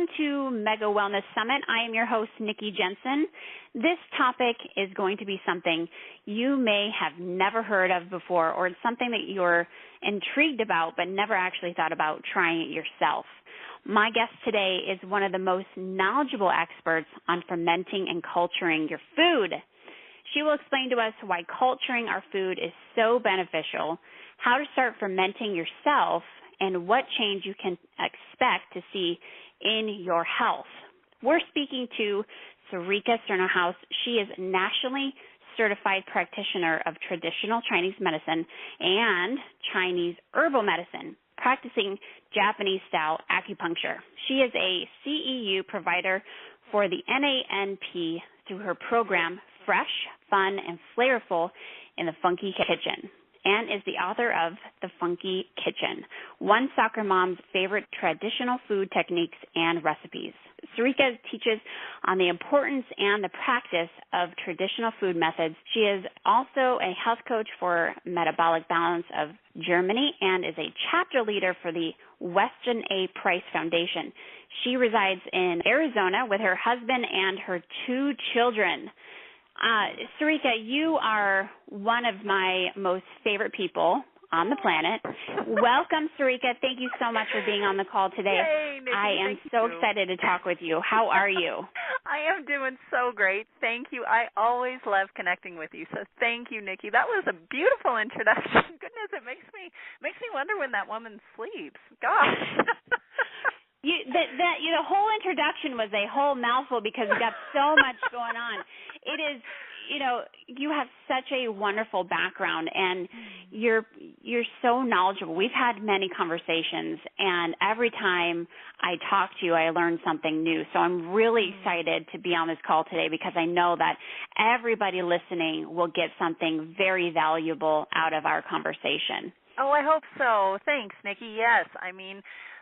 Welcome to Mega Wellness Summit. I am your host, Nikki Jencen. This topic is going to be something you may have never heard of before, or it's something that you're intrigued about but never actually thought about trying it yourself. My guest today is one of the most knowledgeable experts on fermenting and culturing your food. She will explain to us why culturing our food is so beneficial, how to start fermenting yourself, and what change you can expect to see in your health. We're speaking to Sarica Cernohous. She is a nationally certified practitioner of traditional Chinese medicine and Chinese herbal medicine, practicing Japanese-style acupuncture. She is a CEU provider for the NANP through her program, Fresh, Fun, and Flavorful in the Funky Kitchen, and is the author of The Funky Kitchen, one soccer mom's favorite traditional food techniques and recipes. Sarica teaches on the importance and the practice of traditional food methods. She is also a health coach for Metabolic Balance of Germany and is a chapter leader for the Weston A. Price Foundation. She resides in Arizona with her husband and her 2 children. Sarica, you are one of my most favorite people on the planet. Welcome, Sarica. Thank you so much for being on the call today. Hey, Nikki, I am so excited to talk with you. How are you? I am doing so great. Thank you. I always love connecting with you. So thank you, Nikki. That was a beautiful introduction. Goodness, it makes me wonder when that woman sleeps. Gosh. The whole introduction was a whole mouthful because we got so much going on. It is, you have such a wonderful background, and you're so knowledgeable. We've had many conversations, and every time I talk to you, I learn something new. So I'm really excited to be on this call today because I know that everybody listening will get something very valuable out of our conversation. Oh, I hope so. Thanks, Nikki. Yes,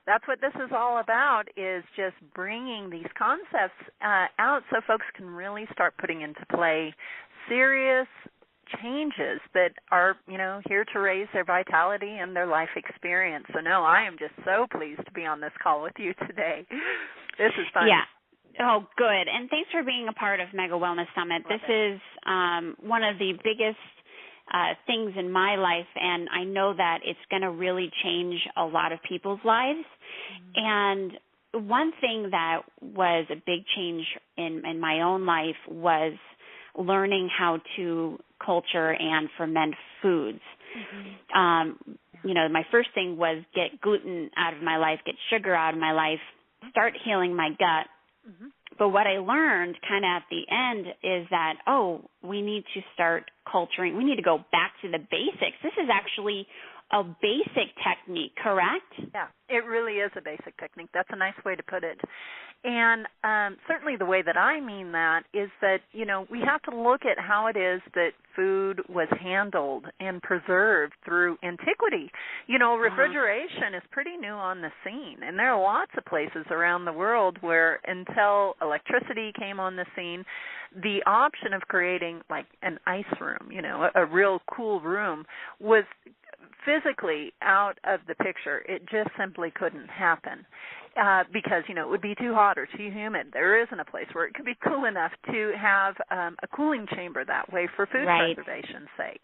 that's what this is all about, is just bringing these concepts out so folks can really start putting into play serious changes that are, here to raise their vitality and their life experience. So, no, I am just so pleased to be on this call with you today. This is fun. Yeah. Oh, good. And thanks for being a part of Mega Wellness Summit. This is one of the biggest things in my life, and I know that it's going to really change a lot of people's lives. And one thing that was a big change in my own life was learning how to culture and ferment foods. My first thing was get gluten out of my life, get sugar out of my life, start healing my gut. But what I learned kind of at the end is that, we need to start culturing. We need to go back to the basics. This is actually a basic technique, correct? Yeah, it really is a basic technique. That's a nice way to put it. And certainly the way that I mean that is that, we have to look at how it is that food was handled and preserved through antiquity. Refrigeration is pretty new on the scene, and there are lots of places around the world where until electricity came on the scene, the option of creating like an ice room, a real cool room was physically out of the picture. It just simply couldn't happen because, it would be too hot or too humid. There isn't a place where it could be cool enough to have a cooling chamber that way for food preservation's sake.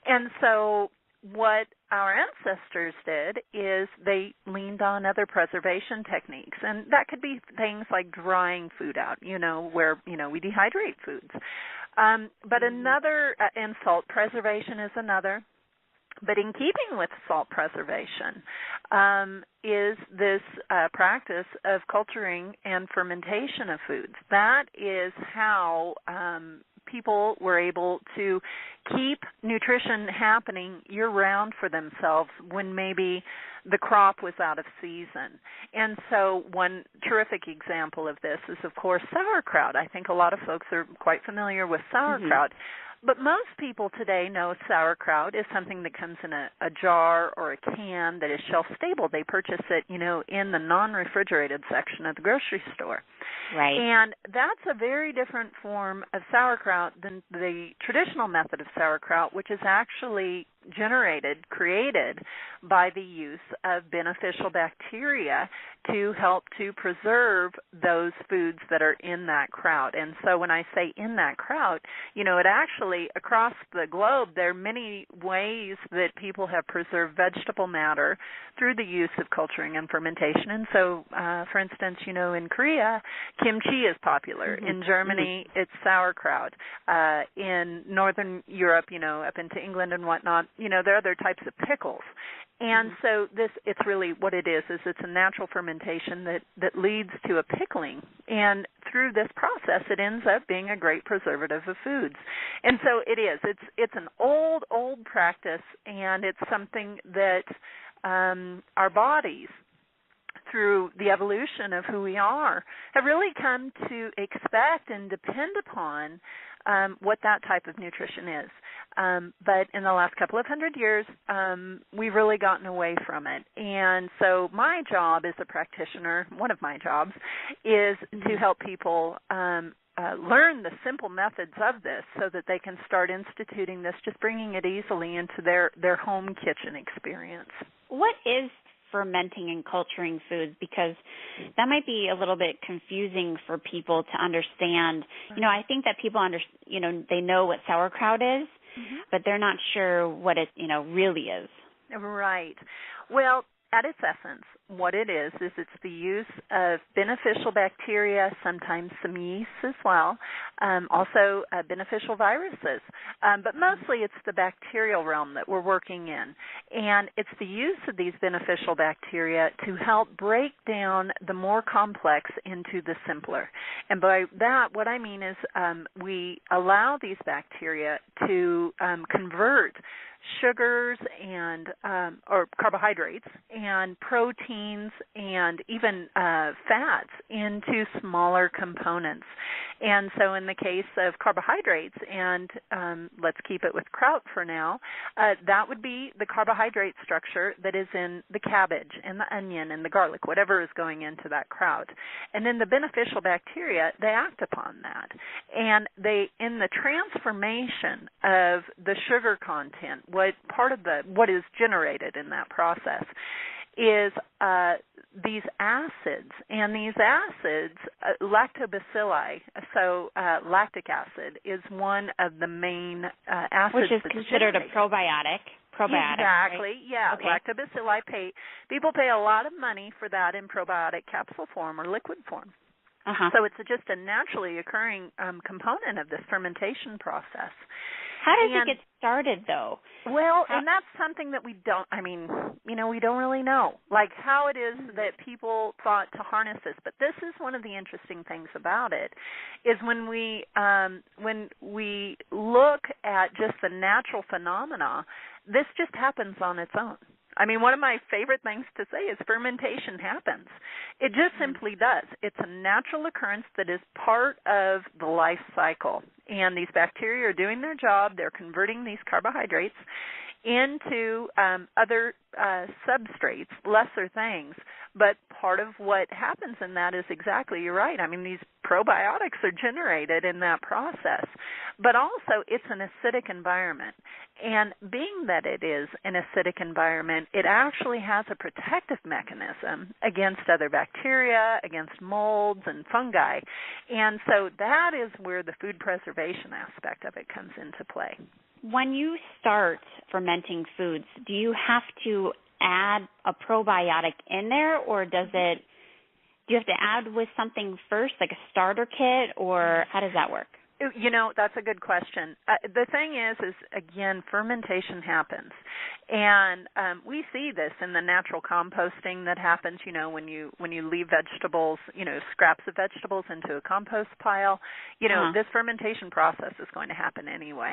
And so what our ancestors did is they leaned on other preservation techniques, and that could be things like drying food out, where, we dehydrate foods. But another, and salt preservation is another. But in keeping with salt preservation is this practice of culturing and fermentation of foods. That is how people were able to keep nutrition happening year-round for themselves when maybe the crop was out of season. And so one terrific example of this is, of course, sauerkraut. I think a lot of folks are quite familiar with sauerkraut. But most people today know sauerkraut is something that comes in a jar or a can that is shelf-stable. They purchase it, in the non-refrigerated section of the grocery store. Right. And that's a very different form of sauerkraut than the traditional method of sauerkraut, which is actually created by the use of beneficial bacteria to help to preserve those foods that are in that kraut. And so when I say in that kraut, it actually, across the globe, there are many ways that people have preserved vegetable matter through the use of culturing and fermentation. And so, for instance, in Korea, kimchi is popular. In Germany, it's sauerkraut. In Northern Europe, up into England and whatnot, there are other types of pickles. And so it's really what it is it's a natural fermentation that leads to a pickling. And through this process, it ends up being a great preservative of foods. And so it is. It's an old practice, and it's something that our bodies, through the evolution of who we are, have really come to expect and depend upon what that type of nutrition is. But in the last couple of 100 years, we've really gotten away from it. And so my job as a practitioner, one of my jobs, is to help people learn the simple methods of this so that they can start instituting this, just bringing it easily into their home kitchen experience. What is fermenting and culturing foods? Because that might be a little bit confusing for people to understand. I think that people they know what sauerkraut is, but they're not sure what it, really is. Right. Well, at its essence, what it is it's the use of beneficial bacteria, sometimes some yeasts as well, also beneficial viruses. But mostly it's the bacterial realm that we're working in. And it's the use of these beneficial bacteria to help break down the more complex into the simpler. And by that, what I mean is we allow these bacteria to convert sugars and or carbohydrates and proteins and even fats into smaller components. And so in the case of carbohydrates, and let's keep it with kraut for now, that would be the carbohydrate structure that is in the cabbage and the onion and the garlic, whatever is going into that kraut. And then the beneficial bacteria, they act upon that. And they, in the transformation of the sugar content, what is generated in that process is these acids, and these acids, lactobacilli, so lactic acid is one of the main acids, which is considered a probiotic. Exactly, right? Yeah. Okay. Lactobacilli, people pay a lot of money for that in probiotic capsule form or liquid form. So it's just a naturally occurring component of this fermentation process. How does it get started, though? Well, and that's something that we don't really know, like how it is that people thought to harness this. But this is one of the interesting things about it, is when we look at just the natural phenomena, this just happens on its own. I mean, one of my favorite things to say is fermentation happens. It just simply does. It's a natural occurrence that is part of the life cycle. And these bacteria are doing their job. They're converting these carbohydrates into other substrates, lesser things. But part of what happens in that is exactly, you're right. I mean, these probiotics are generated in that process. But also, it's an acidic environment. And being that it is an acidic environment, it actually has a protective mechanism against other bacteria, against molds and fungi. And so that is where the food preservation aspect of it comes into play. When you start fermenting foods, do you have to add a probiotic in there, or do you have to add with something first, like a starter kit, or how does that work? That's a good question. The thing is again, fermentation happens. And we see this in the natural composting that happens, when you leave vegetables, scraps of vegetables into a compost pile, this fermentation process is going to happen anyway.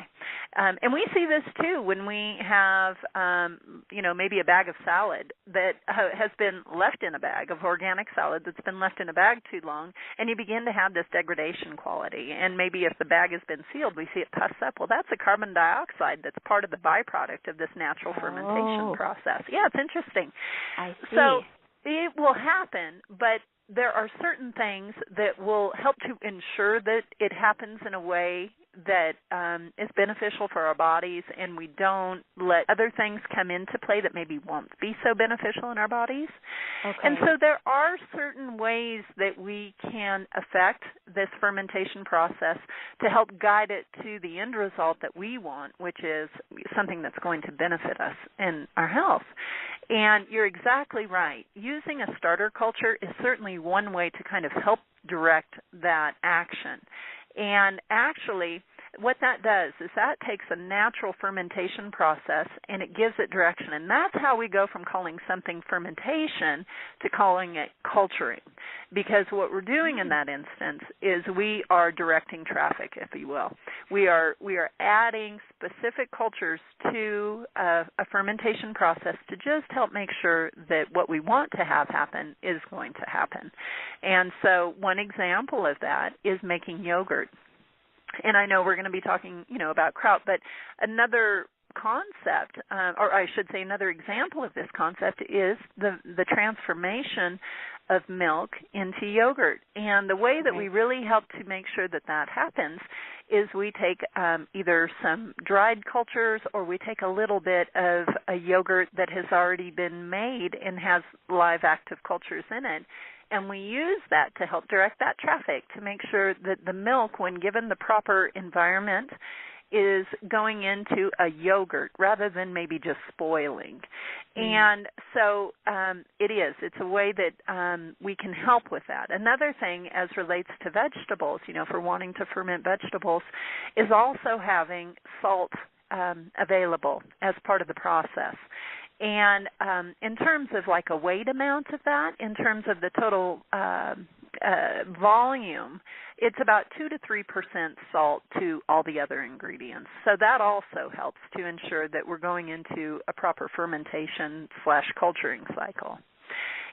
And we see this too when we have, maybe a bag of salad that has been left in a bag of organic salad that's been left in a bag too long, and you begin to have this degradation quality. And maybe if the bag has been sealed, we see it puss up. Well, that's a carbon dioxide that's part of the byproduct of this natural fermentation process. Yeah, it's interesting. I see. So it will happen, but there are certain things that will help to ensure that it happens in a way that is beneficial for our bodies, and we don't let other things come into play that maybe won't be so beneficial in our bodies. Okay. And so there are certain ways that we can affect this fermentation process to help guide it to the end result that we want, which is something that's going to benefit us in our health. And you're exactly right. Using a starter culture is certainly one way to kind of help direct that action. And actually, what that does is that takes a natural fermentation process and it gives it direction. And that's how we go from calling something fermentation to calling it culturing. Because what we're doing in that instance is we are directing traffic, if you will. We are adding specific cultures to a fermentation process to just help make sure that what we want to have happen is going to happen. And so one example of that is making yogurt. And I know we're going to be talking, about kraut, but another concept, or I should say another example of this concept is the transformation of milk into yogurt. And the way that we really help to make sure that that happens is we take either some dried cultures or we take a little bit of a yogurt that has already been made and has live active cultures in it. And we use that to help direct that traffic to make sure that the milk, when given the proper environment, is going into a yogurt rather than maybe just spoiling. And so it's a way that we can help with that. Another thing as relates to vegetables, for wanting to ferment vegetables, is also having salt available as part of the process. And in terms of like a weight amount of that, in terms of the total volume, it's about 2 to 3% salt to all the other ingredients. So that also helps to ensure that we're going into a proper fermentation / culturing cycle.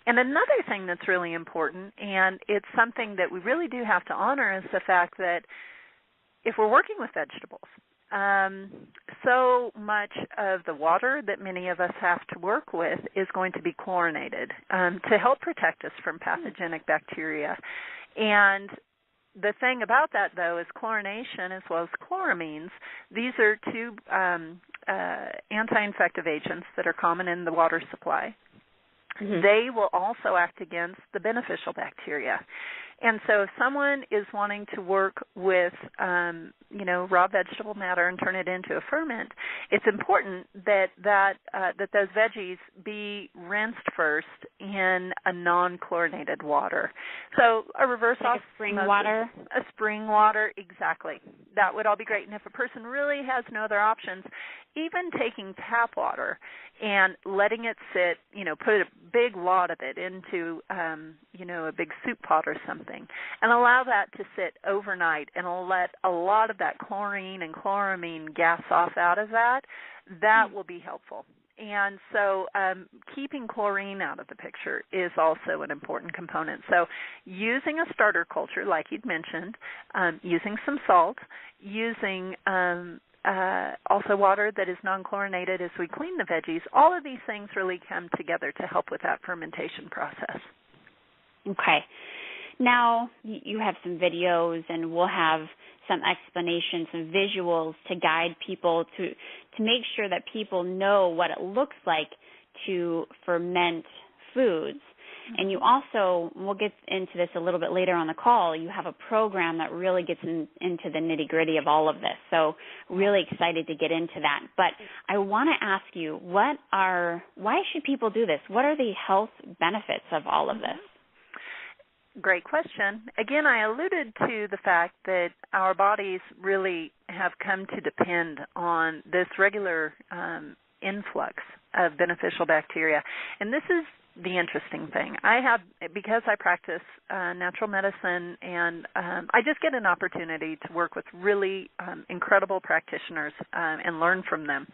And another thing that's really important, and it's something that we really do have to honor, is the fact that if we're working with vegetables, so much of the water that many of us have to work with is going to be chlorinated to help protect us from pathogenic bacteria. And the thing about that, though, is chlorination as well as chloramines. These are two anti-infective agents that are common in the water supply. Mm-hmm. They will also act against the beneficial bacteria. And so if someone is wanting to work with, raw vegetable matter and turn it into a ferment, it's important that those veggies be rinsed first in a non-chlorinated water. So a reverse like spring water? A spring water, exactly. That would all be great. And if a person really has no other options, even taking tap water and letting it sit, put a big lot of it into, a big soup pot or something, and allow that to sit overnight and let a lot of that chlorine and chloramine gas off out of that will be helpful. And so keeping chlorine out of the picture is also an important component. So using a starter culture, like you'd mentioned, using some salt, using also water that is non-chlorinated as we clean the veggies, all of these things really come together to help with that fermentation process. Okay. Now, you have some videos, and we'll have some explanations, some visuals to guide people to make sure that people know what it looks like to ferment foods. And you also, we'll get into this a little bit later on the call, you have a program that really gets into the nitty-gritty of all of this. So really excited to get into that. But I want to ask you, why should people do this? What are the health benefits of all of this? Great question. Again, I alluded to the fact that our bodies really have come to depend on this regular influx of beneficial bacteria. And this is the interesting thing. Because I practice natural medicine, and I just get an opportunity to work with really incredible practitioners and learn from them.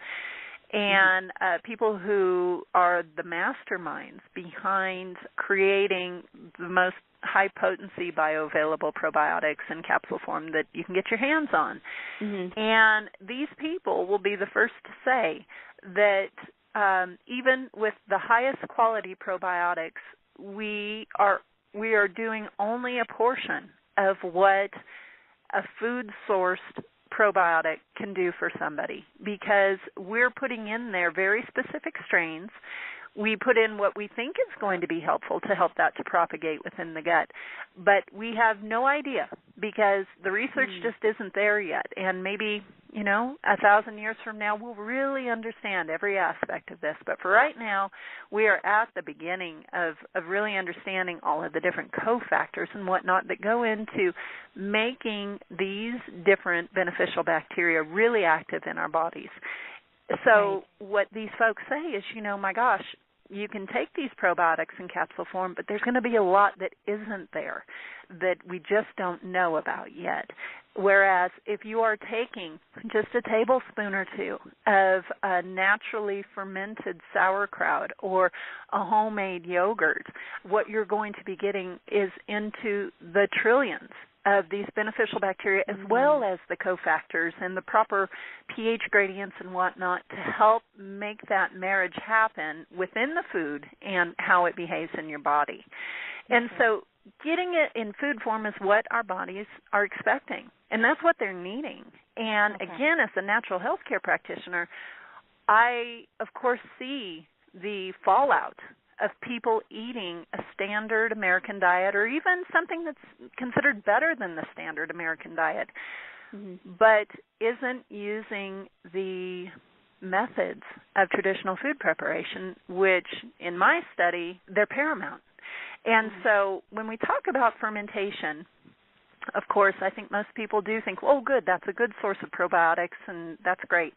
And people who are the masterminds behind creating the most high-potency bioavailable probiotics in capsule form that you can get your hands on. Mm-hmm. And these people will be the first to say that even with the highest quality probiotics, we are we are doing only a portion of what a food-sourced probiotic can do for somebody, because we're putting in there very specific strains. We put in what we think is going to be helpful to help that to propagate within the gut, but we have no idea because the research just isn't there yet. And maybe, 1,000 years from now, we'll really understand every aspect of this. But for right now, we are at the beginning of really understanding all of the different cofactors and whatnot that go into making these different beneficial bacteria really active in our bodies. So what these folks say is, my gosh, you can take these probiotics in capsule form, but there's going to be a lot that isn't there that we just don't know about yet. Whereas if you are taking just a tablespoon or two of a naturally fermented sauerkraut or a homemade yogurt, what you're going to be getting is into the trillions of these beneficial bacteria, as well as the cofactors and the proper pH gradients and whatnot to help make that marriage happen within the food and how it behaves in your body. And so getting it in food form is what our bodies are expecting, and that's what they're needing. And again, as a natural health care practitioner, I, of course, see the fallout of people eating a standard American diet or even something that's considered better than the standard American diet, but isn't using the methods of traditional food preparation, which in my study, they're paramount. And so when we talk about fermentation, of course, I think most people do think, oh, good, that's a good source of probiotics, and that's great.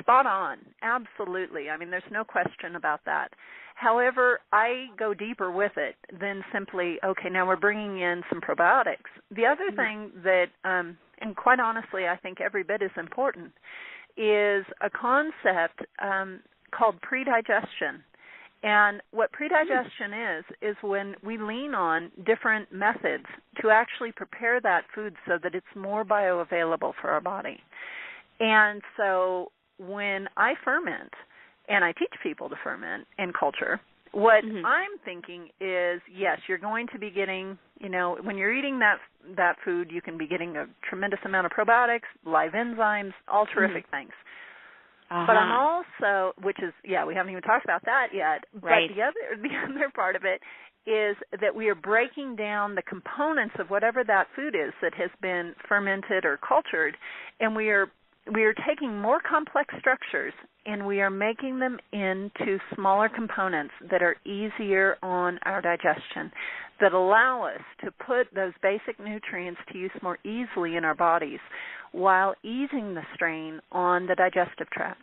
Spot on, absolutely. I mean, there's no question about that. However, I go deeper with it than simply, okay, now we're bringing in some probiotics. The other thing that, and quite honestly, I think every bit as important, is a concept called predigestion. And what predigestion is when we lean on different methods to actually prepare that food so that it's more bioavailable for our body. And so when I ferment, and I teach people to ferment in culture, what I'm thinking is, yes, you're going to be getting, when you're eating that food, you can be getting a tremendous amount of probiotics, live enzymes, all terrific things. But I'm also, which is, we haven't even talked about that yet, but the other part of it is that we are breaking down the components of whatever that food is that has been fermented or cultured, and we are taking more complex structures and we are making them into smaller components that are easier on our digestion, that allow us to put those basic nutrients to use more easily in our bodies while easing the strain on the digestive tract.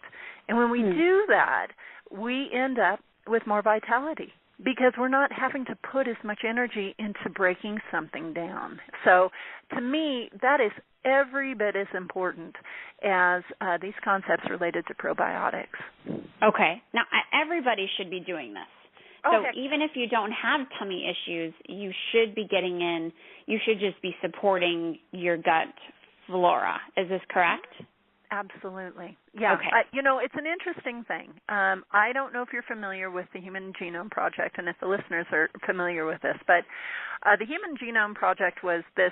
And when we do that, we end up with more vitality because we're not having to put as much energy into breaking something down. So to me, that is every bit as important as these concepts related to probiotics. Okay. Now, everybody should be doing this. So even if you don't have tummy issues, you should be getting in, you should just be supporting your gut flora. Is this correct? Absolutely. Yeah. Okay. It's an interesting thing. I don't know if you're familiar with the Human Genome Project and if the listeners are familiar with this, but the Human Genome Project was this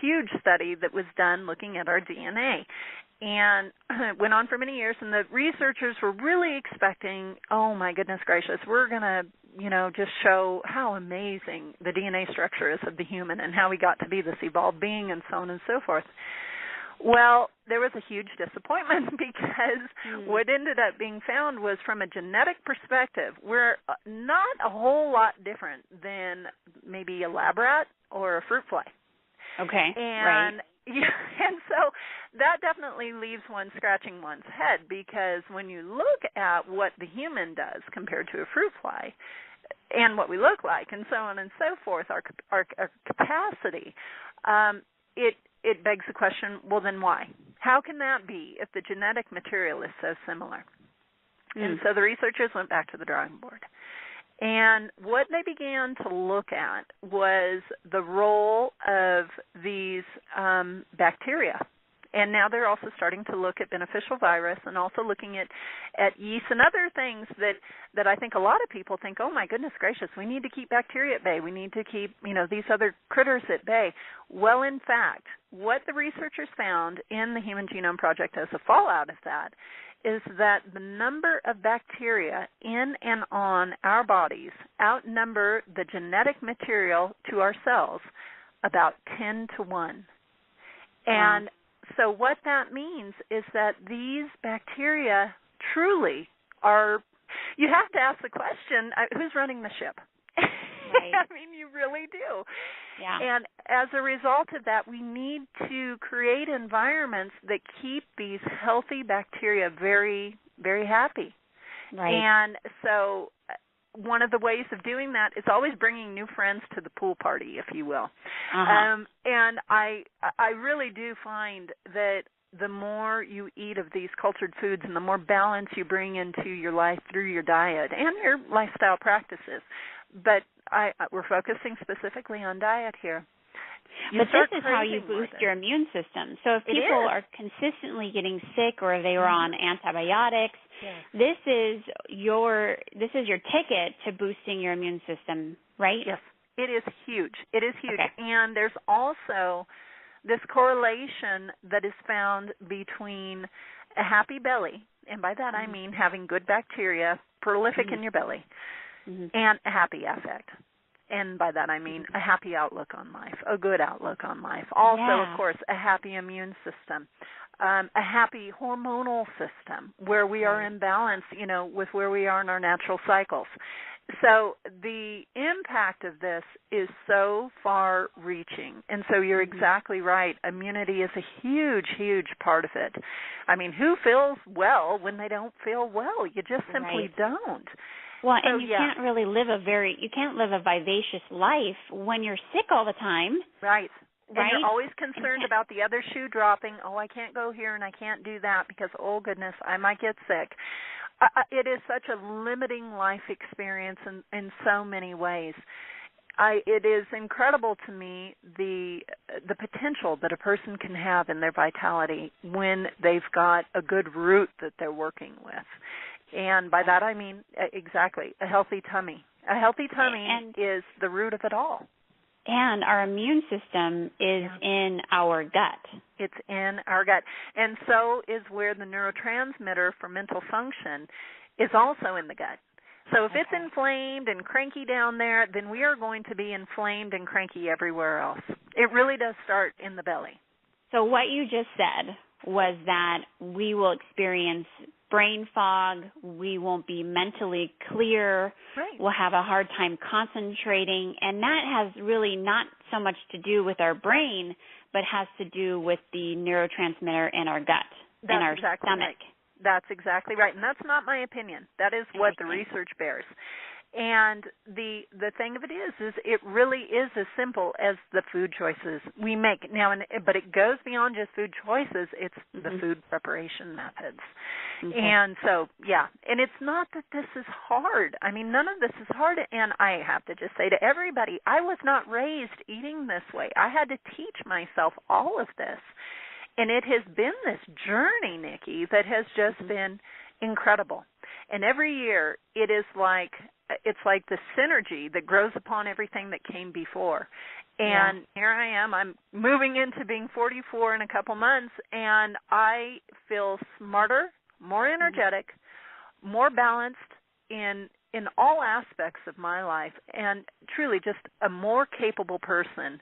huge study that was done looking at our DNA. And it went on for many years, and the researchers were really expecting, oh, my goodness gracious, we're going to, just show how amazing the DNA structure is of the human and how we got to be this evolved being and so on and so forth. Well, there was a huge disappointment because what ended up being found was from a genetic perspective, we're not a whole lot different than maybe a lab rat or a fruit fly. Okay, and so that definitely leaves one scratching one's head because when you look at what the human does compared to a fruit fly and what we look like and so on and so forth, our capacity, it begs the question, well, then why? How can that be if the genetic material is so similar? And so the researchers went back to the drawing board. And what they began to look at was the role of these bacteria And now they're also starting to look at beneficial virus and also looking at yeast and other things that I think a lot of people think, oh, my goodness gracious, we need to keep bacteria at bay. We need to keep, these other critters at bay. Well, in fact, what the researchers found in the Human Genome Project as a fallout of that is that the number of bacteria in and on our bodies outnumber the genetic material to our cells about 10 to 1. And so what that means is that these bacteria truly are, you have to ask the question, who's running the ship? Right. I mean, you really do. Yeah. And as a result of that, we need to create environments that keep these healthy bacteria very, very happy. Right. And so one of the ways of doing that is always bringing new friends to the pool party, if you will. And I really do find that the more you eat of these cultured foods and the more balance you bring into your life through your diet and your lifestyle practices, but we're focusing specifically on diet here. But this is how you boost your immune system. So if people are consistently getting sick or they were on antibiotics, this is your ticket to boosting your immune system, right? Yes, it is huge. It is huge. Okay. And there's also this correlation that is found between a happy belly, and by that I mean having good bacteria prolific in your belly, and a happy affect. And by that I mean a happy outlook on life, a good outlook on life. Also, of course, a happy immune system, a happy hormonal system where we are in balance, with where we are in our natural cycles. So the impact of this is so far-reaching. And so you're exactly right. Immunity is a huge, huge part of it. I mean, who feels well when they don't feel well? You just simply don't. Well, and you can't really live you can't live a vivacious life when you're sick all the time. Right. And you're always concerned about the other shoe dropping. Oh, I can't go here and I can't do that because, oh, goodness, I might get sick. It is such a limiting life experience in so many ways. It is incredible to me the potential that a person can have in their vitality when they've got a good root that they're working with. And by that I mean exactly a healthy tummy. A healthy tummy is the root of it all. And our immune system is in our gut. It's in our gut. And so is where the neurotransmitter for mental function is also in the gut. So if it's inflamed and cranky down there, then we are going to be inflamed and cranky everywhere else. It really does start in the belly. So what you just said was that we will experience brain fog, we won't be mentally clear, we'll have a hard time concentrating, and that has really not so much to do with our brain, but has to do with the neurotransmitter in our gut, in our stomach. Right. That's exactly right, and that's not my opinion. That is what the research bears. And the thing of it is it really is as simple as the food choices we make. Now, but it goes beyond just food choices. It's the food preparation methods. And so, and it's not that this is hard. I mean, none of this is hard. And I have to just say to everybody, I was not raised eating this way. I had to teach myself all of this. And it has been this journey, Nikki, that has just been incredible. And every year it is like the synergy that grows upon everything that came before. And here I am. I'm moving into being 44 in a couple months, and I feel smarter, more energetic, more balanced in all aspects of my life, and truly just a more capable person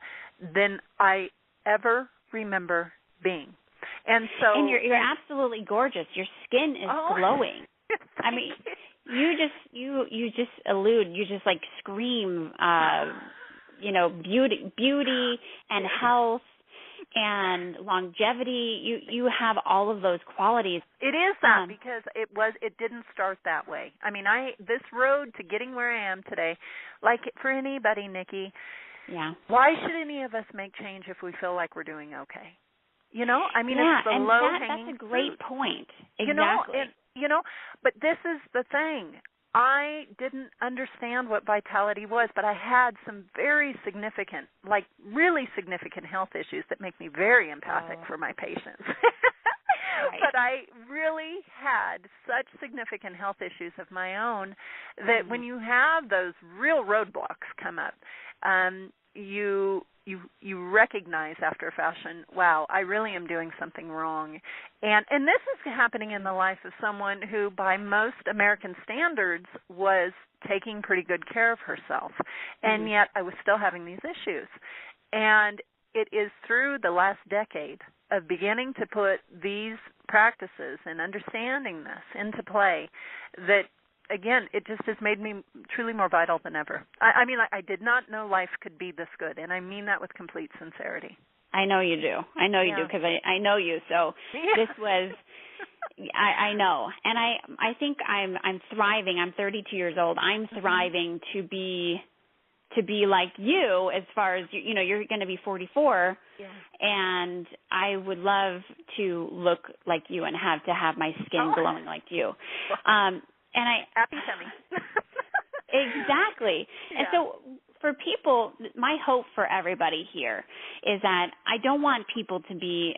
than I ever remember being. And so, and you're absolutely gorgeous. Your skin is glowing. I mean, you just like scream, beauty and health and longevity. You have all of those qualities. It is that because it didn't start that way. I mean, this road to getting where I am today, like for anybody, Nikki, why should any of us make change if we feel like we're doing okay? I mean, it's the low-hanging that's a great fruit. point. Exactly. But this is the thing. I didn't understand what vitality was, but I had some very significant, like really significant health issues that make me very empathic for my patients. Right. But I really had such significant health issues of my own that when you have those real roadblocks come up, you recognize after a fashion, wow, I really am doing something wrong. And this is happening in the life of someone who, by most American standards, was taking pretty good care of herself. And yet I was still having these issues. And it is through the last decade of beginning to put these practices and understanding this into play that, again, it just has made me truly more vital than ever. I mean, I did not know life could be this good, and I mean that with complete sincerity. I know you do. I know you do, because I know you. So this was, I know, and I think I'm thriving. I'm 32 years old. I'm thriving to be like you, as far as you're going to be 44, and I would love to look like you and have my skin glowing like you. And happy tummy. Exactly. Yeah. And so for people, my hope for everybody here is that I don't want people to be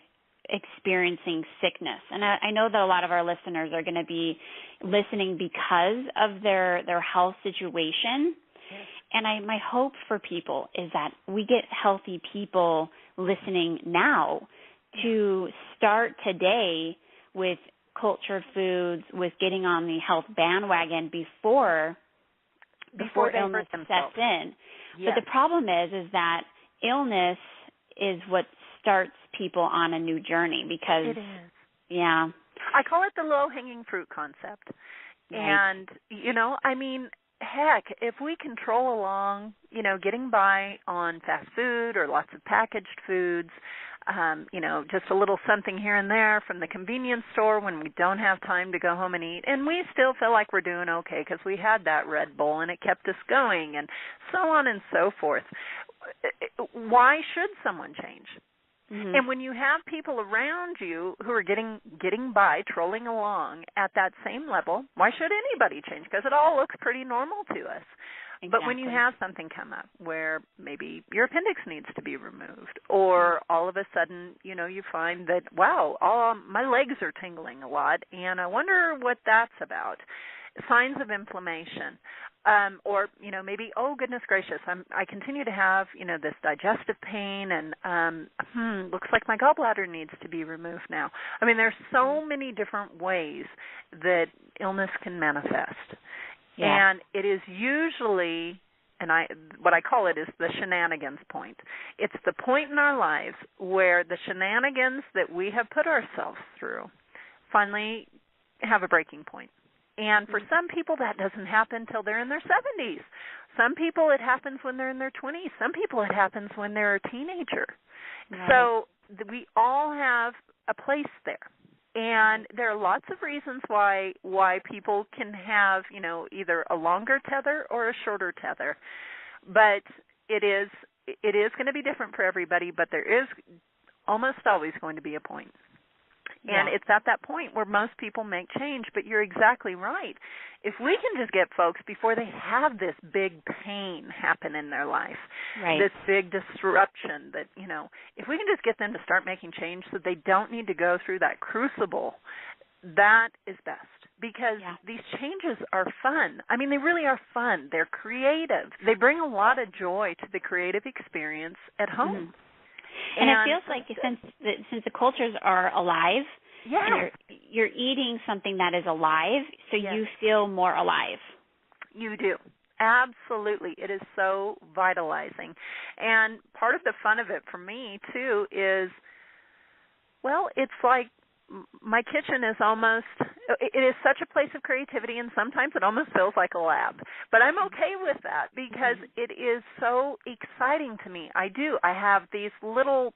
experiencing sickness. And I know that a lot of our listeners are going to be listening because of their health situation. Yes. And my hope for people is that we get healthy people listening now to start today with cultured foods, with getting on the health bandwagon before illness sets in. Yes. But the problem is that illness is what starts people on a new journey, because it is. Yeah. I call it the low-hanging fruit concept. Right. And, I mean, heck, if we can troll along, getting by on fast food or lots of packaged foods, just a little something here and there from the convenience store when we don't have time to go home and eat, and we still feel like we're doing okay because we had that Red Bull and it kept us going, and so on and so forth. Why should someone change? Mm-hmm. And when you have people around you who are getting by, trolling along at that same level, why should anybody change? Because it all looks pretty normal to us. Exactly. But when you have something come up where maybe your appendix needs to be removed, or all of a sudden, you find that, wow, my legs are tingling a lot, and I wonder what that's about. Signs of inflammation. Or, maybe, oh, goodness gracious, I continue to have, this digestive pain, and looks like my gallbladder needs to be removed now. I mean, there's so many different ways that illness can manifest. Yeah. And it is usually, and what I call it is the shenanigans point. It's the point in our lives where the shenanigans that we have put ourselves through finally have a breaking point. And for some people, that doesn't happen until they're in their 70s. Some people, it happens when they're in their 20s. Some people, it happens when they're a teenager. Right. So we all have a place there. And there are lots of reasons why people can have, either a longer tether or a shorter tether. But it is going to be different for everybody, but there is almost always going to be a point. And it's at that point where most people make change. But you're exactly right. If we can just get folks before they have this big pain happen in their life, right, this big disruption, that, if we can just get them to start making change so they don't need to go through that crucible, that is best. Because these changes are fun. I mean, they really are fun. They're creative. They bring a lot of joy to the creative experience at home. Mm-hmm. And it feels like since the cultures are alive, and you're eating something that is alive, so you feel more alive. You do. Absolutely. It is so vitalizing. And part of the fun of it for me, too, is, it's like my kitchen is it is such a place of creativity, and sometimes it almost feels like a lab. But I'm okay with that because it is so exciting to me. I have these little,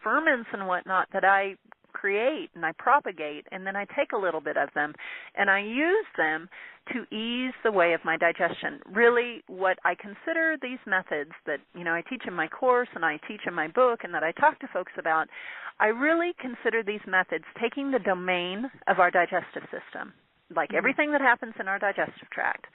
ferments and whatnot that I create and I propagate, and then I take a little bit of them and I use them to ease the way of my digestion. Really, what I consider these methods that, I teach in my course and I teach in my book and that I talk to folks about, I really consider these methods taking the domain of our digestive system, like everything that happens in our digestive tract.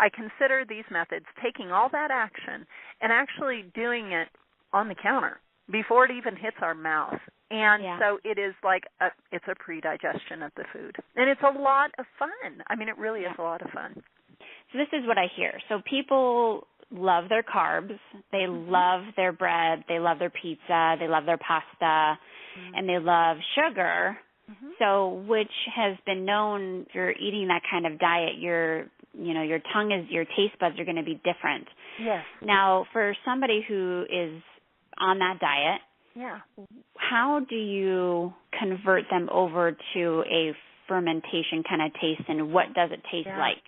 I consider these methods taking all that action and actually doing it on the counter before it even hits our mouth. And so it is like it's a pre-digestion of the food. And it's a lot of fun. I mean, it really is a lot of fun. So this is what I hear. So people love their carbs. They love their bread. They love their pizza. They love their pasta. And they love sugar. So which has been known, if you're eating that kind of diet, your taste buds are going to be different. Yes. Now, for somebody who is on that diet, how do you convert them over to a fermentation kind of taste, and what does it taste like?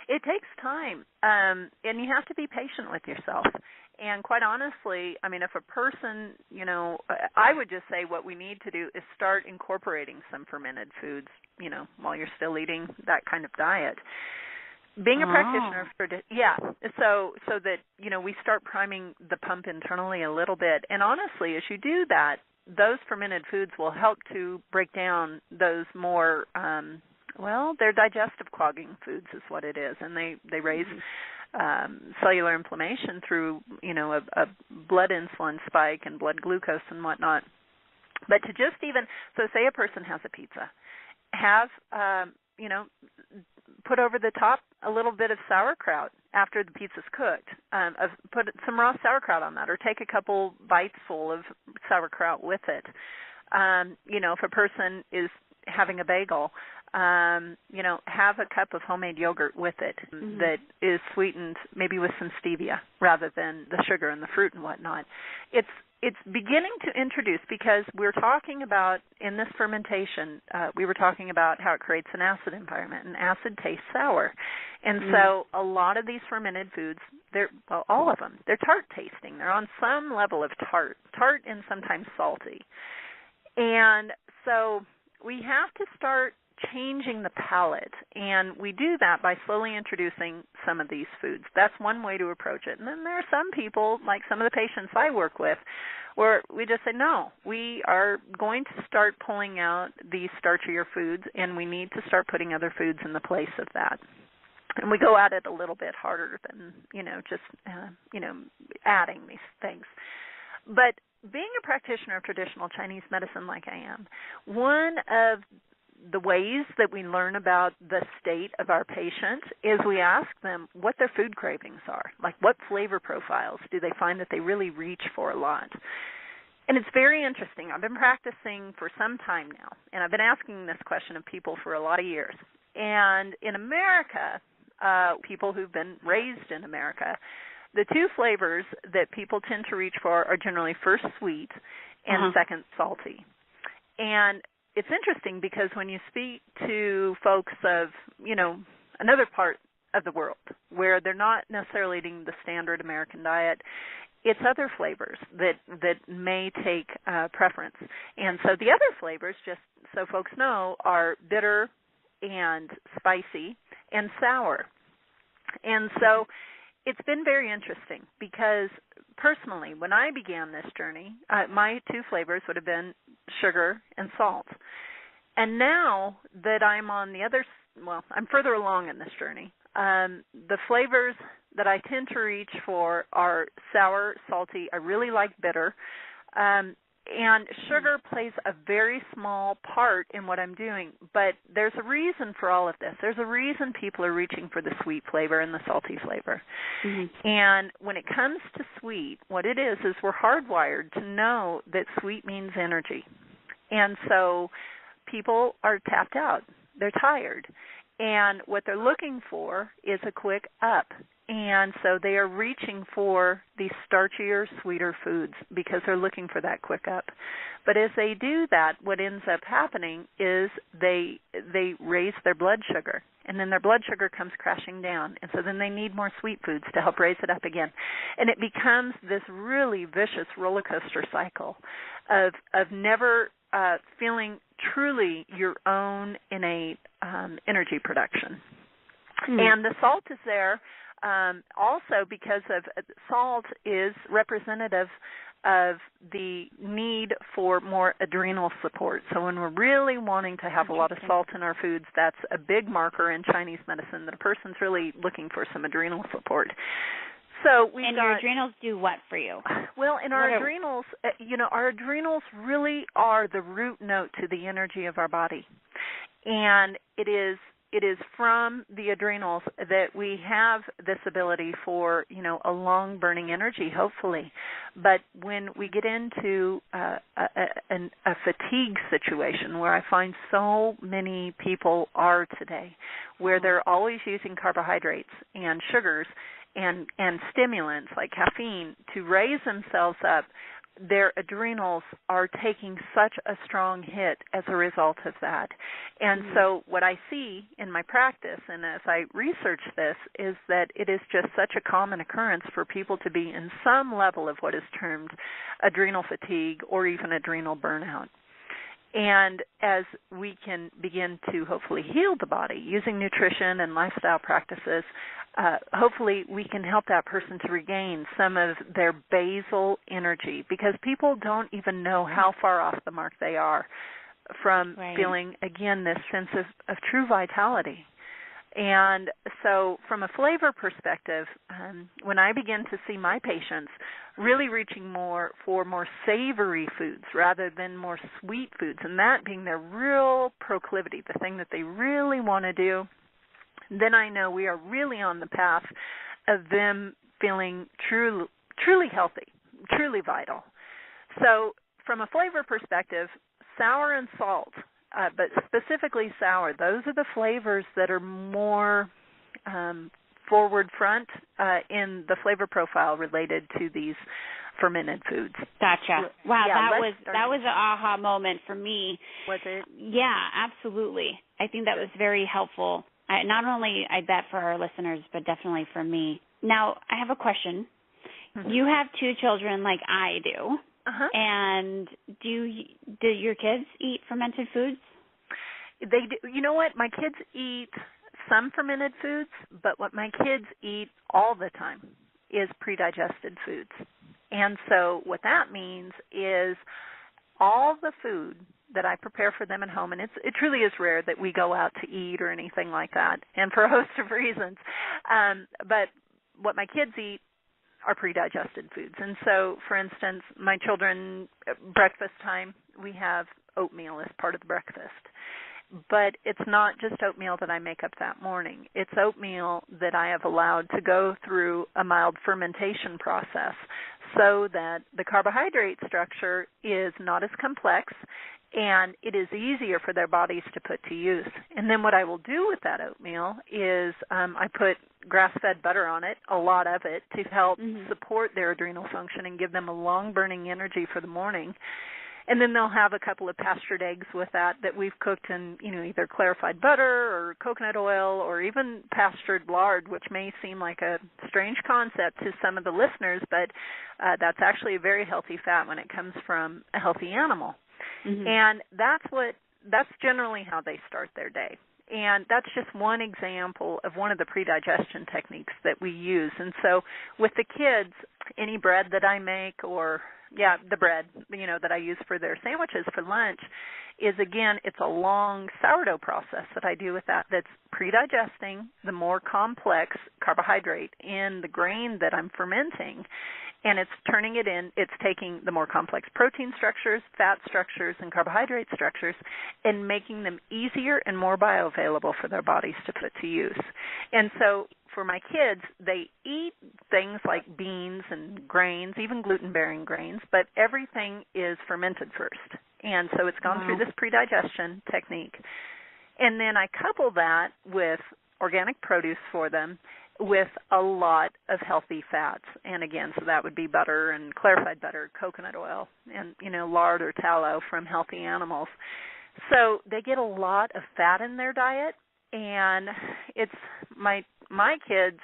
It takes time, and you have to be patient with yourself. And quite honestly, I mean, if a person, I would just say what we need to do is start incorporating some fermented foods, while you're still eating that kind of diet. Being a practitioner so that, we start priming the pump internally a little bit. And honestly, as you do that, those fermented foods will help to break down those more, they're digestive clogging foods is what it is. And they raise cellular inflammation through, a blood insulin spike and blood glucose and whatnot. But to just so say a person has a pizza, have, put over the top a little bit of sauerkraut after the pizza's cooked. Put some raw sauerkraut on that, or take a couple bites full of sauerkraut with it. If a person is having a bagel, have a cup of homemade yogurt with it that is sweetened maybe with some stevia rather than the sugar and the fruit and whatnot. It's beginning to introduce, because we're talking about, in this fermentation, we were talking about how it creates an acid environment, and acid tastes sour. And so a lot of these fermented foods, all of them, they're tart tasting. They're on some level of tart and sometimes salty. And so we have to start changing the palate, and we do that by slowly introducing some of these foods. That's one way to approach it. And then there are some people, like some of the patients I work with, where we just say, no, we are going to start pulling out these starchier foods, and we need to start putting other foods in the place of that. And we go at it a little bit harder than, adding these things. But being a practitioner of traditional Chinese medicine like I am, one of the ways that we learn about the state of our patient is we ask them what their food cravings are, like what flavor profiles do they find that they really reach for a lot. And it's very interesting. I've been practicing for some time now, and I've been asking this question of people for a lot of years. And in America, people who've been raised in America, the two flavors that people tend to reach for are generally first sweet and second salty. And it's interesting because when you speak to folks of, another part of the world where they're not necessarily eating the standard American diet, it's other flavors that may take preference. And so the other flavors, just so folks know, are bitter and spicy and sour. And so it's been very interesting because personally, when I began this journey, my two flavors would have been sugar and salt. And now that I'm on I'm further along in this journey, the flavors that I tend to reach for are sour, salty. I really like bitter. And sugar plays a very small part in what I'm doing, but there's a reason for all of this. There's a reason people are reaching for the sweet flavor and the salty flavor. And when it comes to sweet, what it is we're hardwired to know that sweet means energy. And so people are tapped out. They're tired. And what they're looking for is a quick up. And so they are reaching for these starchier, sweeter foods because they're looking for that quick up. But as they do that, what ends up happening is they raise their blood sugar, and then their blood sugar comes crashing down. And so then they need more sweet foods to help raise it up again. And it becomes this really vicious roller coaster cycle of never feeling truly your own innate energy production. And the salt is there also because of salt is representative of the need for more adrenal support. So when we're really wanting to have a lot of salt in our foods, that's a big marker in Chinese medicine that a person's really looking for some adrenal support. So your adrenals do what for you? Well, in our adrenals, our adrenals really are the root note to the energy of our body. And it is from the adrenals that we have this ability for, a long burning energy, hopefully. But when we get into a fatigue situation, where I find so many people are today, where they're always using carbohydrates and sugars and stimulants like caffeine to raise themselves up, their adrenals are taking such a strong hit as a result of that. And so what I see in my practice, and as I research this, is that it is just such a common occurrence for people to be in some level of what is termed adrenal fatigue or even adrenal burnout. And as we can begin to hopefully heal the body using nutrition and lifestyle practices, hopefully we can help that person to regain some of their basal energy, because people don't even know how far off the mark they are from feeling, again, this sense of true vitality. And so from a flavor perspective, when I begin to see my patients really reaching for more savory foods rather than more sweet foods, and that being their real proclivity, the thing that they really want to do, then I know we are really on the path of them feeling truly healthy, truly vital. So from a flavor perspective, sour and salt, but specifically sour, those are the flavors that are more forward front in the flavor profile related to these fermented foods. Gotcha. Wow, yeah, that was an aha moment for me. Was it? Yeah, absolutely. I think that was very helpful. Not only, I bet, for our listeners, but definitely for me. Now, I have a question. Mm-hmm. You have 2 children like I do. Uh-huh. And do your kids eat fermented foods? They do. You know what? My kids eat some fermented foods, but what my kids eat all the time is pre-digested foods. And so what that means is all the food that I prepare for them at home, and it truly is rare that we go out to eat or anything like that, and for a host of reasons. But what my kids eat are pre-digested foods. And so, for instance, my children, breakfast time, we have oatmeal as part of the breakfast. But it's not just oatmeal that I make up that morning. It's oatmeal that I have allowed to go through a mild fermentation process so that the carbohydrate structure is not as complex and it is easier for their bodies to put to use. And then what I will do with that oatmeal is I put grass-fed butter on it, a lot of it, to help support their adrenal function and give them a long-burning energy for the morning. And then they'll have a couple of pastured eggs with that we've cooked in, either clarified butter or coconut oil or even pastured lard, which may seem like a strange concept to some of the listeners, but that's actually a very healthy fat when it comes from a healthy animal. Mm-hmm. And that's generally how they start their day. And that's just one example of one of the pre-digestion techniques that we use. And so with the kids, any bread that I make the bread, that I use for their sandwiches for lunch is, again, it's a long sourdough process that I do with that's pre-digesting the more complex carbohydrate in the grain that I'm fermenting. And it's turning it in, it's taking the more complex protein structures, fat structures, and carbohydrate structures and making them easier and more bioavailable for their bodies to put to use. And so for my kids, they eat things like beans and grains, even gluten-bearing grains, but everything is fermented first. And so it's gone through this pre-digestion technique. And then I couple that with organic produce for them with a lot of healthy fats. And again, so that would be butter and clarified butter, coconut oil, and, lard or tallow from healthy animals. So they get a lot of fat in their diet, and it's my kids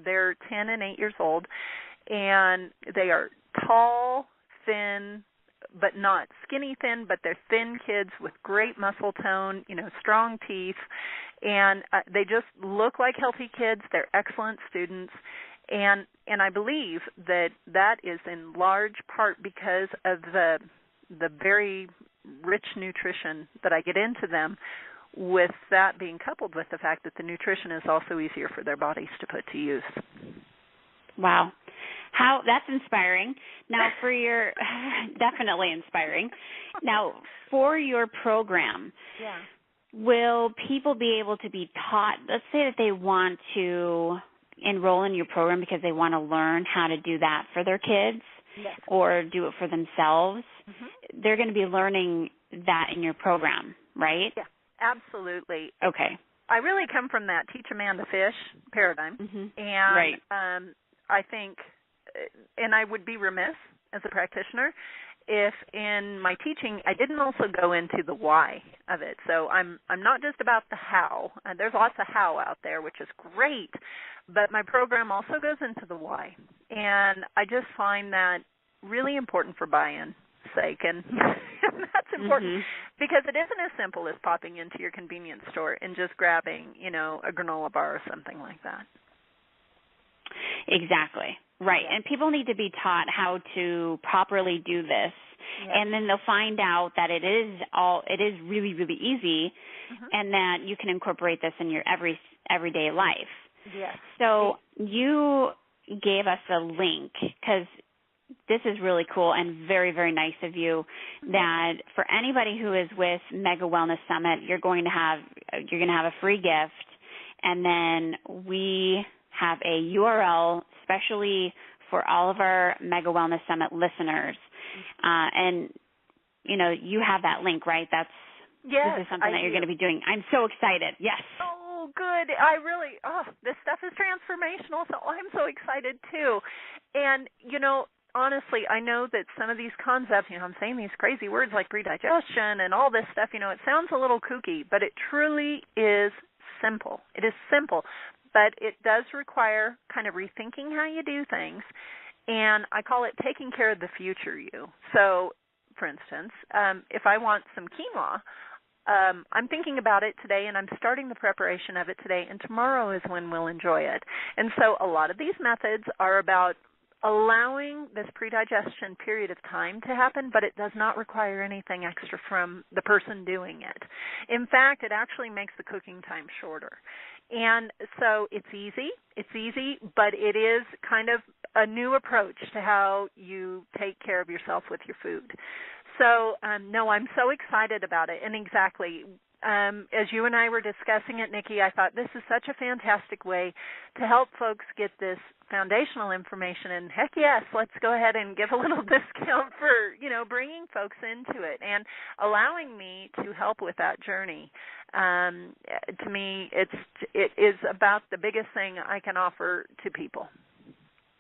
they're 10 and 8 years old, and they are tall, thin, but not skinny thin, but they're thin kids with great muscle tone, strong teeth, and they just look like healthy kids. They're excellent students, And I believe that is in large part because of the very rich nutrition that I get into them, with that being coupled with the fact that the nutrition is also easier for their bodies to put to use. Wow. That's inspiring. Now for your, definitely inspiring. Now for your program, will people be able to be taught, let's say that they want to enroll in your program because they want to learn how to do that for their kids or do it for themselves. They're going to be learning that in your program, right? Yeah, absolutely. Okay. I really come from that teach a man to fish paradigm. And I think, and I would be remiss as a practitioner if in my teaching I didn't also go into the why of it. So I'm not just about the how. There's lots of how out there, which is great, but my program also goes into the why. And I just find that really important for buy-in sake, and that's important because it isn't as simple as popping into your convenience store and just grabbing, a granola bar or something like that. Exactly. Right. And people need to be taught how to properly do this. And then they'll find out that it is really, really easy, and that you can incorporate this in your everyday life. Yes. So you gave us a link, because this is really cool and very, very nice of you, that for anybody who is with Mega Wellness Summit, you're going to have a free gift, and then we have a URL specially for all of our Mega Wellness Summit listeners. And, you have that link, right? This is something that you're going to be doing. I'm so excited. Yes. Oh, good. This stuff is transformational, so I'm so excited too. And, honestly, I know that some of these concepts, I'm saying these crazy words like predigestion and all this stuff, it sounds a little kooky, but it truly is simple. It is simple, but it does require kind of rethinking how you do things, and I call it taking care of the future you. So, for instance, if I want some quinoa, I'm thinking about it today, and I'm starting the preparation of it today, and tomorrow is when we'll enjoy it. And so a lot of these methods are about allowing this predigestion period of time to happen, but it does not require anything extra from the person doing it. In fact, it actually makes the cooking time shorter. And so it's easy, but it is kind of a new approach to how you take care of yourself with your food. So, no, I'm so excited about it. And exactly, as you and I were discussing it, Nikki, I thought this is such a fantastic way to help folks get this foundational information. And heck yes, let's go ahead and give a little discount for, bringing folks into it and allowing me to help with that journey. To me, it is about the biggest thing I can offer to people.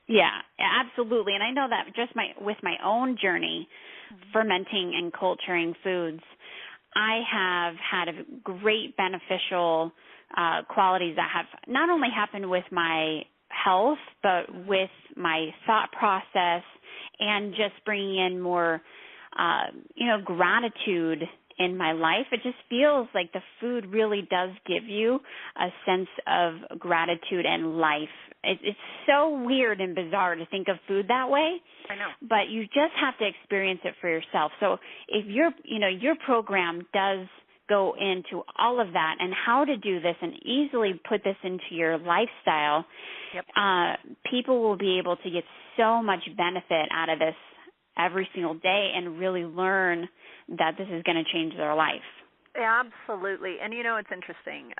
Yeah, absolutely. And I know that just with my own journey, fermenting and culturing foods, I have had a great beneficial qualities that have not only happened with my health, but with my thought process, and just bringing in more, gratitude in my life. It just feels like the food really does give you a sense of gratitude and life. It's so weird and bizarre to think of food that way. I know. But you just have to experience it for yourself. So if your program does go into all of that and how to do this and easily put this into your lifestyle, people will be able to get so much benefit out of this every single day and really learn that this is going to change their life. Absolutely. And it's interesting.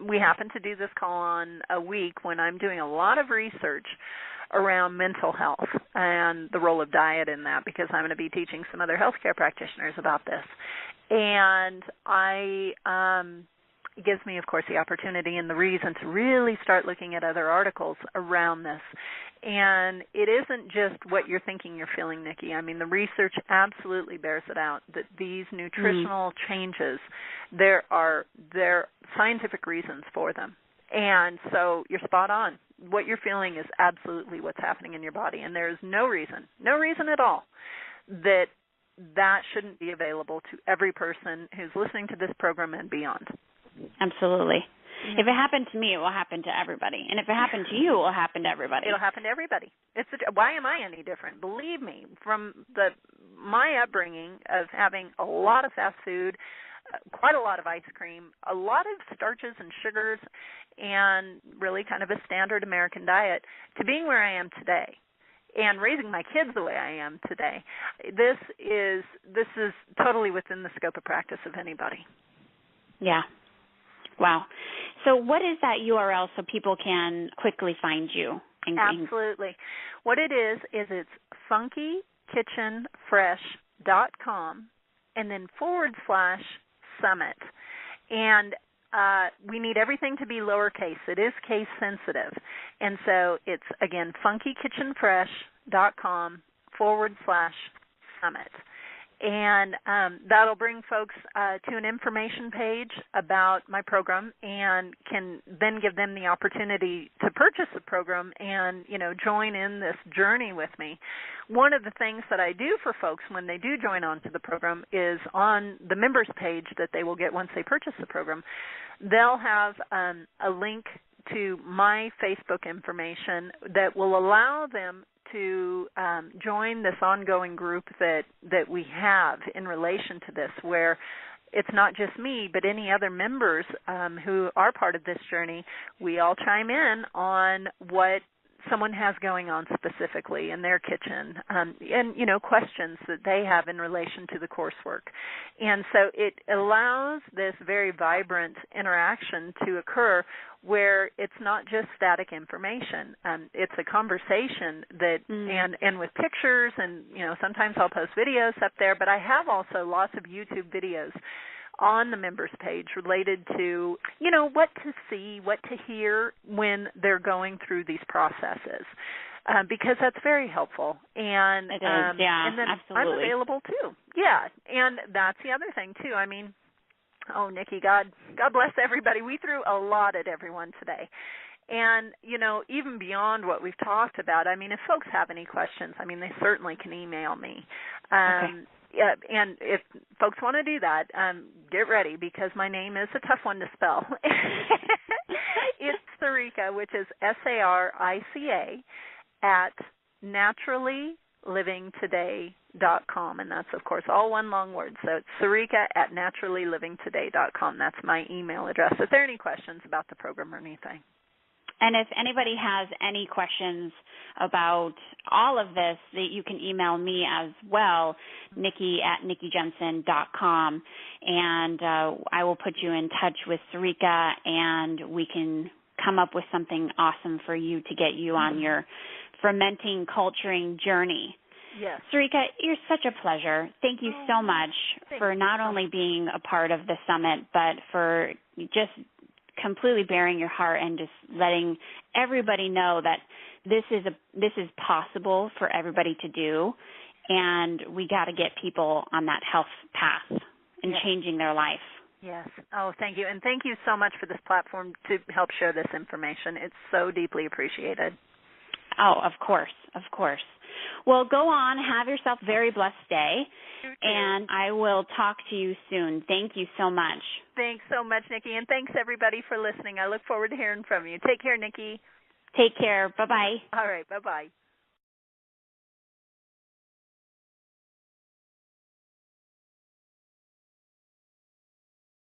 We happen to do this call on a week when I'm doing a lot of research around mental health and the role of diet in that, because I'm going to be teaching some other healthcare practitioners about this. And it gives me, of course, the opportunity and the reason to really start looking at other articles around this. And it isn't just what you're thinking, you're feeling, Nikki. I mean, the research absolutely bears it out that these nutritional changes, there are scientific reasons for them. And so you're spot on. What you're feeling is absolutely what's happening in your body. And there is no reason at all that shouldn't be available to every person who's listening to this program and beyond. Absolutely. Mm-hmm. If it happened to me, it will happen to everybody. And if it happened to you, it will happen to everybody. It'll happen to everybody. Why am I any different? Believe me, from my upbringing of having a lot of fast food, quite a lot of ice cream, a lot of starches and sugars, and really kind of a standard American diet, to being where I am today and raising my kids the way I am today, this is totally within the scope of practice of anybody. Yeah. Wow. So what is that URL so people can quickly find you? Absolutely. What it is it's funkykitchenfresh.com and then /summit. And we need everything to be lowercase. It is case sensitive. And so it's, again, funkykitchenfresh.com /summit. And that'll bring folks to an information page about my program and can then give them the opportunity to purchase the program and, join in this journey with me. One of the things that I do for folks when they do join onto the program is on the members page that they will get once they purchase the program, they'll have a link to my Facebook information that will allow them to join this ongoing group that we have in relation to this, where it's not just me, but any other members who are part of this journey. We all chime in on what someone has going on specifically in their kitchen, and questions that they have in relation to the coursework. And so it allows this very vibrant interaction to occur where it's not just static information. It's a conversation that and with pictures, and sometimes I'll post videos up there, but I have also lots of YouTube videos on the members page related to, what to see, what to hear when they're going through these processes, because that's very helpful. And it is, and then absolutely. I'm available too. Yeah, and that's the other thing too. I mean, oh, Nikki, God bless everybody. We threw a lot at everyone today. And, even beyond what we've talked about, I mean, if folks have any questions, I mean, they certainly can email me. Okay. Yeah, and if folks want to do that, get ready, because my name is a tough one to spell. It's Sarica, which is Sarica at naturallylivingtoday.com, and that's, of course, all one long word. So it's Sarica at naturallylivingtoday.com. That's my email address. If there are any questions about the program or anything. And if anybody has any questions about all of this, that you can email me as well, Nikki at NikkiJencen.com, and I will put you in touch with Sarica, and we can come up with something awesome for you to get you on your fermenting, culturing journey. Yes. Sarica, you're such a pleasure. Thank you so much for not only being a part of the summit, but for just completely bearing your heart and just letting everybody know that this is possible for everybody to do, and we got to get people on that health path and changing their life. Yes. Oh, thank you. And thank you so much for this platform to help share this information. It's so deeply appreciated. Oh, of course, of course. Well, go on. Have yourself a very blessed day, and I will talk to you soon. Thank you so much. Thanks so much, Nikki, and thanks, everybody, for listening. I look forward to hearing from you. Take care, Nikki. Take care. Bye-bye. All right, bye-bye.